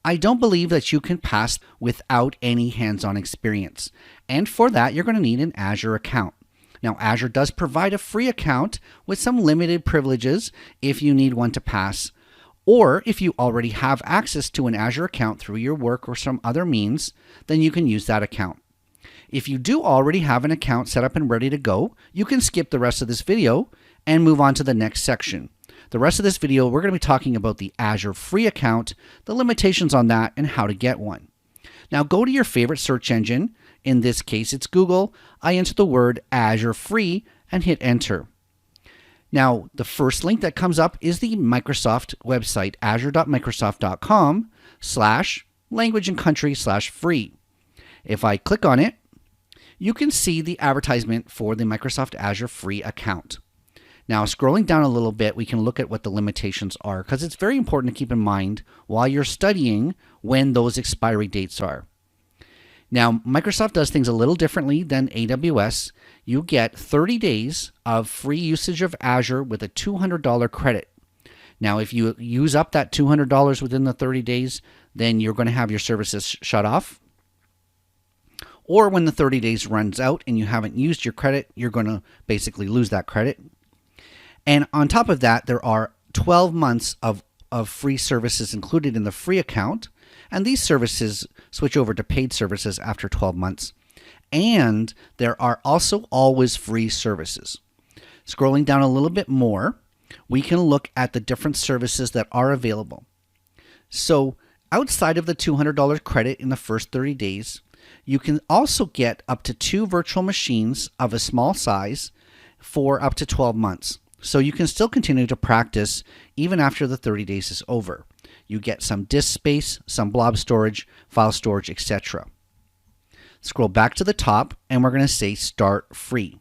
I don't believe that you can pass without any hands-on experience. And for that, you're going to need an Azure account. Now, Azure does provide a free account with some limited privileges if you need one to pass, or if you already have access to an Azure account through your work or some other means, then you can use that account. If you do already have an account set up and ready to go, you can skip the rest of this video and move on to the next section. The rest of this video, we're going to be talking about the Azure free account, the limitations on that, and how to get one. Now go to your favorite search engine. In this case, it's Google. I enter the word Azure free and hit enter. Now, the first link that comes up is the Microsoft website, azure.microsoft.com/language and country/free. If I click on it, you can see the advertisement for the Microsoft Azure free account. Now, scrolling down a little bit, we can look at what the limitations are, because it's very important to keep in mind while you're studying when those expiry dates are. Now, Microsoft does things a little differently than AWS. You get 30 days of free usage of Azure with a $200 credit. Now, if you use up that $200 within the 30 days, then you're going to have your services shut off. Or when the 30 days runs out and you haven't used your credit, you're going to basically lose that credit. And on top of that, there are 12 months of free services included in the free account. And these services switch over to paid services after 12 months. And there are also always free services. Scrolling down a little bit more, we can look at the different services that are available. So outside of the $200 credit in the first 30 days, you can also get up to 2 virtual machines of a small size for up to 12 months. So you can still continue to practice even after the 30 days is over. You get some disk space, some blob storage, file storage, etc. Scroll back to the top and we're going to say Start Free.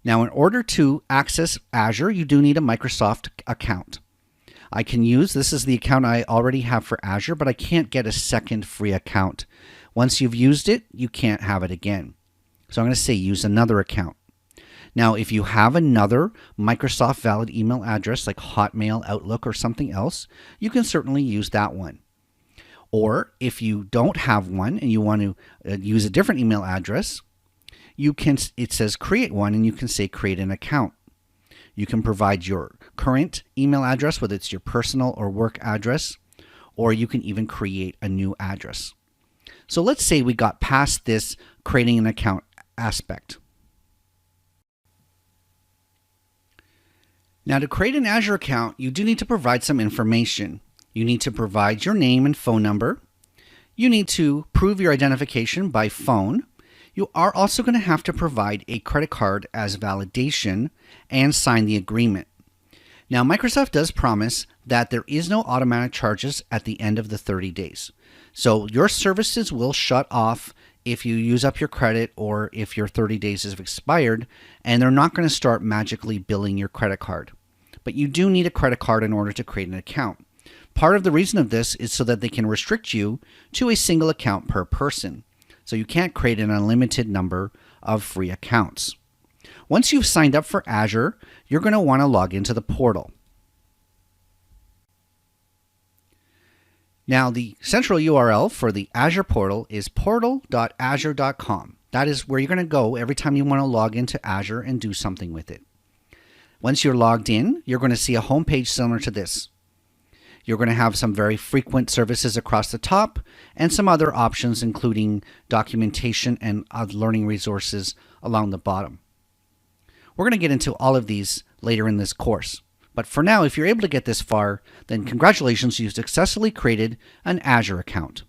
Now, in order to access Azure, you do need a Microsoft account. I can use, this is the account I already have for Azure, but I can't get a second free account. Once you've used it, you can't have it again. So I'm going to say use another account. Now, if you have another Microsoft valid email address like Hotmail, Outlook, or something else, you can certainly use that one. Or if you don't have one and you want to use a different email address, you can. It says create one and you can say create an account. You can provide your current email address, whether it's your personal or work address, or you can even create a new address. So let's say we got past this creating an account aspect. Now, to create an Azure account, you do need to provide some information. You need to provide your name and phone number. You need to prove your identification by phone. You are also going to have to provide a credit card as validation and sign the agreement. Now, Microsoft does promise that there is no automatic charges at the end of the 30 days. So your services will shut off if you use up your credit or if your 30 days has expired, and they're not going to start magically billing your credit card. But you do need a credit card in order to create an account. Part of the reason of this is so that they can restrict you to a single account per person. So you can't create an unlimited number of free accounts. Once you've signed up for Azure, you're going to want to log into the portal. Now, the central URL for the Azure portal is portal.azure.com. That is where you're going to go every time you want to log into Azure and do something with it. Once you're logged in, you're going to see a homepage similar to this. You're going to have some very frequent services across the top and some other options, including documentation and learning resources along the bottom. We're going to get into all of these later in this course. But for now, if you're able to get this far, then congratulations, you've successfully created an Azure account.